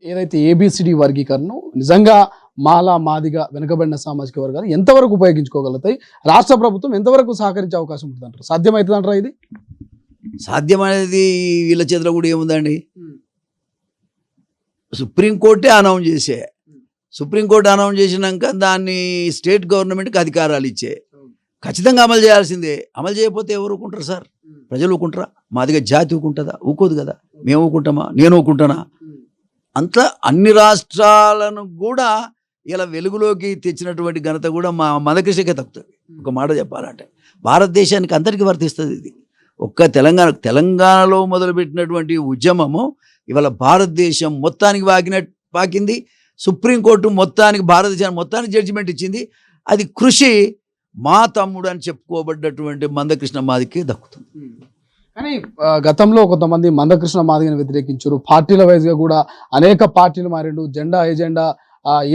ఏదైతే ఏబిసిడి వర్గీకరణ నిజంగా మాల మాదిగ వెనుకబడిన సామాజిక వర్గాలు ఎంతవరకు ఉపయోగించుకోగలుగుతాయి, రాష్ట్ర ప్రభుత్వం ఎంతవరకు సహకరించే అవకాశం ఉంటుంది అంటారు? సాధ్యమవుతుంది అంటారా ఇది? సాధ్యమనేది వీళ్ళ చేతిలో కూడా ఏముందండి. సుప్రీంకోర్టే అనౌన్స్ చేసే, సుప్రీంకోర్టు అనౌన్స్ చేసినాక దాన్ని స్టేట్ గవర్నమెంట్కి అధికారాలు ఇచ్చే ఖచ్చితంగా అమలు చేయాల్సిందే. అమలు చేయకపోతే ఎవరు ఊరుకుంటారు సార్? ప్రజలు ఊరుకుంటారా? మాదిగా జాతి ఊరుకుంటుందా? ఊకోదు కదా. మేము ఊరుకుంటామా? నేను ఊరుకుంటానా? అంతా అన్ని రాష్ట్రాలను కూడా ఇలా వెలుగులోకి తెచ్చినటువంటి ఘనత కూడా మా మందకృష్ణకే తప్పుతుంది. ఒక మాట చెప్పాలంటే భారతదేశానికి అందరికీ వర్తిస్తుంది ఇది. ఒక్క తెలంగాణలో మొదలుపెట్టినటువంటి ఉద్యమము ఇవాళ భారతదేశం మొత్తానికి పాకింది. సుప్రీంకోర్టు మొత్తానికి భారతదేశానికి మొత్తానికి జడ్జిమెంట్ ఇచ్చింది. అది కృషి మా తమ్ముడు అని చెప్పుకోబడ్డటువంటి మందకృష్ణ మాదికే దక్కుతుంది. కానీ గతంలో కొంతమంది మందకృష్ణ మాదిగని వ్యతిరేకించారు. పార్టీల వైజ్గా కూడా అనేక పార్టీలు మారిండు. జెండా ఏజెండా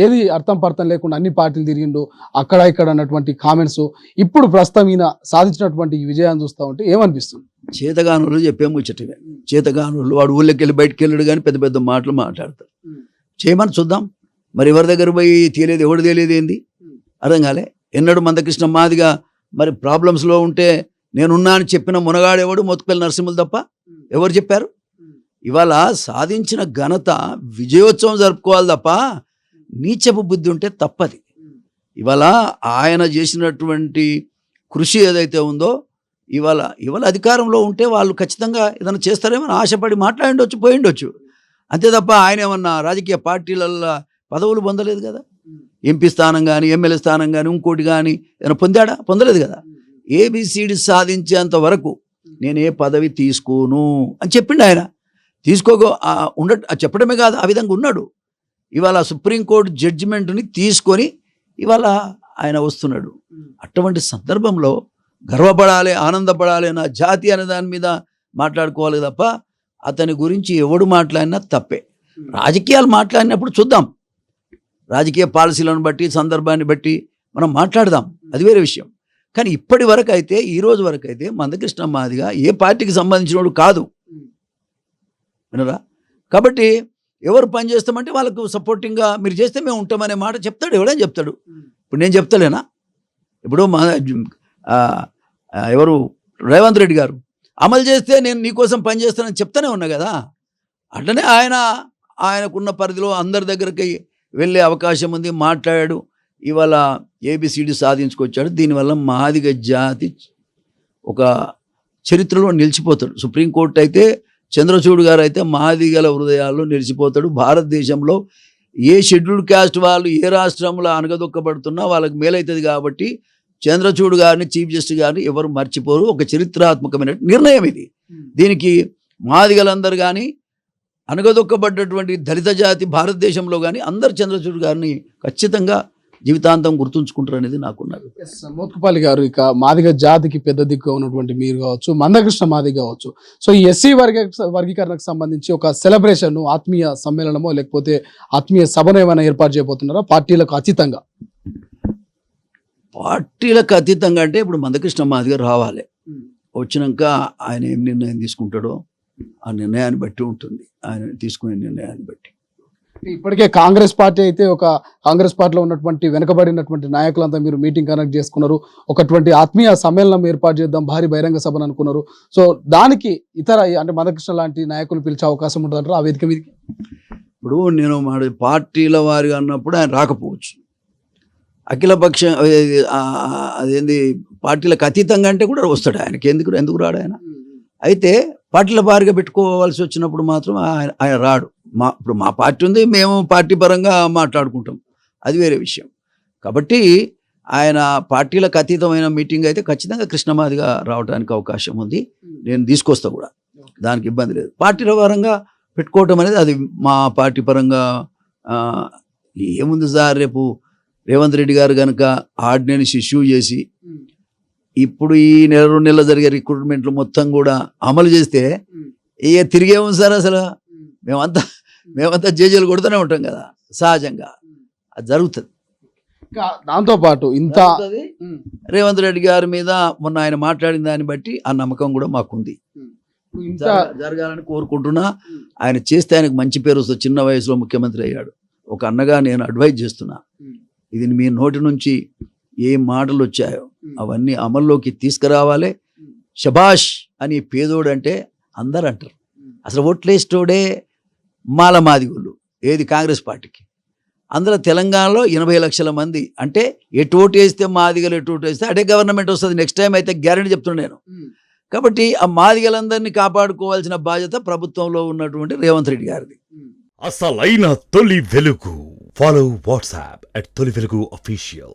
ఏది అర్థం పర్థం లేకుండా అన్ని పార్టీలు తిరిగిండు అక్కడ ఇక్కడ అన్నటువంటి కామెంట్స్ ఇప్పుడు ప్రస్తుతం ఈయన సాధించినటువంటి ఈ విజయాన్ని చూస్తూ ఉంటే ఏమనిపిస్తుంది? చేతగానులు చెప్పే ముచ్చటగా, చేతగానులు వాడు ఊళ్ళకి వెళ్ళి బయటకు వెళ్ళాడు కానీ పెద్ద పెద్ద మాటలు మాట్లాడతారు. చేయమని చూద్దాం. మరి ఎవరి దగ్గర పోయి తెలియదు, ఎవడు తెలియదు ఏంది అర్థం కాలే. ఎన్నడు మందకృష్ణ మాదిగా మరి ప్రాబ్లమ్స్లో ఉంటే నేనున్నా అని చెప్పిన మునగాడేవాడు మోత్కుపల్లి నరసింహులు తప్ప ఎవరు చెప్పారు? ఇవాళ సాధించిన ఘనత విజయోత్సవం జరుపుకోవాలి తప్ప నీచపు బుద్ధి ఉంటే తప్పది. ఇవాళ ఆయన చేసినటువంటి కృషి ఏదైతే ఉందో ఇవాళ అధికారంలో ఉంటే వాళ్ళు ఖచ్చితంగా ఏదైనా చేస్తారేమో ఆశపడి మాట్లాడిండొచ్చు, పోయిండొచ్చు. అంతే తప్ప ఆయన ఏమన్నా రాజకీయ పార్టీలల్లో పదవులు పొందలేదు కదా. ఎంపీ స్థానం కానీ ఎమ్మెల్యే స్థానం కానీ ఇంకోటి కానీ ఏదైనా పొందాడా? పొందలేదు కదా. ఏబిసిడి సాధించేంత వరకు నేను ఏ పదవి తీసుకోను అని చెప్పిండు ఆయన. చెప్పడమే కాదు, ఆ విధంగా ఉన్నాడు. ఇవాళ సుప్రీంకోర్టు జడ్జిమెంట్ని తీసుకొని ఇవాళ ఆయన వస్తున్నాడు. అటువంటి సందర్భంలో గర్వపడాలి, ఆనందపడాలి. నా జాతి అనే దాని మీద మాట్లాడుకోవాలి తప్ప అతని గురించి ఎవడు మాట్లాడినా తప్పే. రాజకీయాలు మాట్లాడినప్పుడు చూద్దాం, రాజకీయ పాలసీలను బట్టి సందర్భాన్ని బట్టి మనం మాట్లాడదాం, అది వేరే విషయం. కానీ ఇప్పటి వరకు అయితే, ఈ రోజు వరకు అయితే మందకృష్ణ మాదిగా ఏ పార్టీకి సంబంధించినోడు కాదు వినరా. కాబట్టి ఎవరు పని చేస్తామంటే వాళ్ళకు సపోర్టింగ్గా మీరు చేస్తే మేము ఉంటామనే మాట చెప్తాడు. ఎవడైనా చెప్తాడు. ఇప్పుడు నేను చెప్తలేనా? ఇప్పుడు ఎవరు రేవంత్ రెడ్డి గారు అమలు చేస్తే నేను నీకోసం పని చేస్తానని చెప్తానే ఉన్నా కదా. అట్లనే ఆయనకున్న పరిధిలో అందరి దగ్గరికి వెళ్ళే అవకాశం ఉంది, మాట్లాడాడు. ఇవాళ ఏబిసిడి సాధించుకొచ్చాడు. దీనివల్ల మాదిగ జాతి ఒక చరిత్రలో నిలిచిపోతాడు. సుప్రీంకోర్టు అయితే చంద్రచూడ్ గారు అయితే మాదిగల హృదయాల్లో నిలిచిపోతాడు. భారతదేశంలో ఏ షెడ్యూల్డ్ క్యాస్ట్ వాళ్ళు ఏ రాష్ట్రంలో అనగదొక్కబడుతున్నా వాళ్ళకి మేలవుతుంది కాబట్టి చంద్రచూడ్ గారిని, చీఫ్ జస్టిస్ గారిని ఎవరు మర్చిపోరు. ఒక చరిత్రాత్మకమైన నిర్ణయం ఇది. దీనికి మాదిగలందరూ కానీ అనగదొక్కబడ్డటువంటి దళిత జాతి భారతదేశంలో కానీ అందరు చంద్రచూడ్ గారిని ఖచ్చితంగా జీవితాంతం గుర్తుంచుకుంటారు అనేది నాకున్నది. మోత్కుపల్లి గారు, ఇక మాదిగ జాతికి పెద్ద దిక్కుగా ఉన్నటువంటి మీరు కావచ్చు, మందకృష్ణ మాదిగ కావచ్చు, సో ఈ ఎస్సీ వర్గీకరణకు సంబంధించి ఒక సెలబ్రేషన్, ఆత్మీయ సమ్మేళనమో లేకపోతే ఆత్మీయ సభను ఏమైనా ఏర్పాటు చేయబోతున్నారా పార్టీలకు అతీతంగా? పార్టీలకు అతీతంగా అంటే ఇప్పుడు మందకృష్ణ మాదిగ రావాలి. వచ్చినాక ఆయన ఏం నిర్ణయం తీసుకుంటాడో ఆ నిర్ణయాన్ని బట్టి ఉంటుంది, ఆయన తీసుకునే నిర్ణయాన్ని బట్టి. ఇప్పటికే కాంగ్రెస్ పార్టీ అయితే కాంగ్రెస్ పార్టీలో ఉన్నటువంటి వెనుకబడినటువంటి నాయకులంతా మీరు మీటింగ్ కనెక్ట్ చేసుకున్నారు. ఒకటువంటి ఆత్మీయ సమ్మేళనం ఏర్పాటు చేద్దాం, భారీ బహిరంగ సభను అనుకున్నారు. సో దానికి ఇతర అంటే మందకృష్ణ లాంటి నాయకులు పిలిచే అవకాశం ఉంటుందంటారు ఆ వేదిక మీదకి? ఇప్పుడు నేను పార్టీల వారిగా అన్నప్పుడు ఆయన రాకపోవచ్చు. అఖిలపక్షం అదేంది పార్టీలకు అతీతంగా అంటే కూడా వస్తాడు. ఆయనకి ఎందుకు రాడు ఆయన? అయితే పార్టీల వారిగా పెట్టుకోవాల్సి వచ్చినప్పుడు మాత్రం ఆయన రాడు. ఇప్పుడు మా పార్టీ ఉంది, మేము పార్టీ పరంగా మాట్లాడుకుంటాం, అది వేరే విషయం. కాబట్టి ఆయన పార్టీలకు అతీతమైన మీటింగ్ అయితే ఖచ్చితంగా కృష్ణమాదిగా రావడానికి అవకాశం ఉంది. నేను తీసుకొస్తా కూడా, దానికి ఇబ్బంది లేదు. పార్టీల పరంగా పెట్టుకోవటం అనేది అది మా పార్టీ పరంగా ఏముంది సార్. రేపు రేవంత్ రెడ్డి గారు కనుక ఆర్డినెన్స్ ఇష్యూ చేసి ఇప్పుడు ఈ 2 నెలలు జరిగే రిక్రూట్మెంట్లు మొత్తం కూడా అమలు చేస్తే తిరిగేమో సార్. అసలు మేమంతా జేజేలు కొడుతూనే ఉంటాం కదా, సహజంగా అది జరుగుతుంది. దాంతోపాటు ఇంత రేవంత్ రెడ్డి గారి మీద మొన్న ఆయన మాట్లాడిన దాన్ని బట్టి ఆ నమ్మకం కూడా మాకుంది. ఇంత జరగాలని కోరుకుంటున్నా. ఆయన చేస్తే ఆయనకు మంచి పేరు వస్తుంది. చిన్న వయసులో ముఖ్యమంత్రి అయ్యాడు. ఒక అన్నగా నేను అడ్వైజ్ చేస్తున్నా, ఇది మీ నోటి నుంచి ఏ మాటలు వచ్చాయో అవన్నీ అమల్లోకి తీసుకురావాలి. శబాష్ అని పేదోడు అంటే అందరు అంటారు. అసలు ఓట్లేస్టోడే మాలమాదిగుళ్ళు ఏది కాంగ్రెస్ పార్టీకి. అందులో తెలంగాణలో 80 లక్షల మంది, అంటే ఎటు ఓటు వేస్తే మాదిగలు ఎటు ఓటు వేస్తే అదే గవర్నమెంట్ వస్తుంది నెక్స్ట్ టైం అయితే, గ్యారెంటీ చెప్తున్నాను నేను. కాబట్టి ఆ మాదిగలందరినీ కాపాడుకోవాల్సిన బాధ్యత ప్రభుత్వంలో ఉన్నటువంటి రేవంత్ రెడ్డి గారిది. అసలైన తొలి వెలుగు. ఫాలో వాట్సాప్ @తొలి వెలుగు official.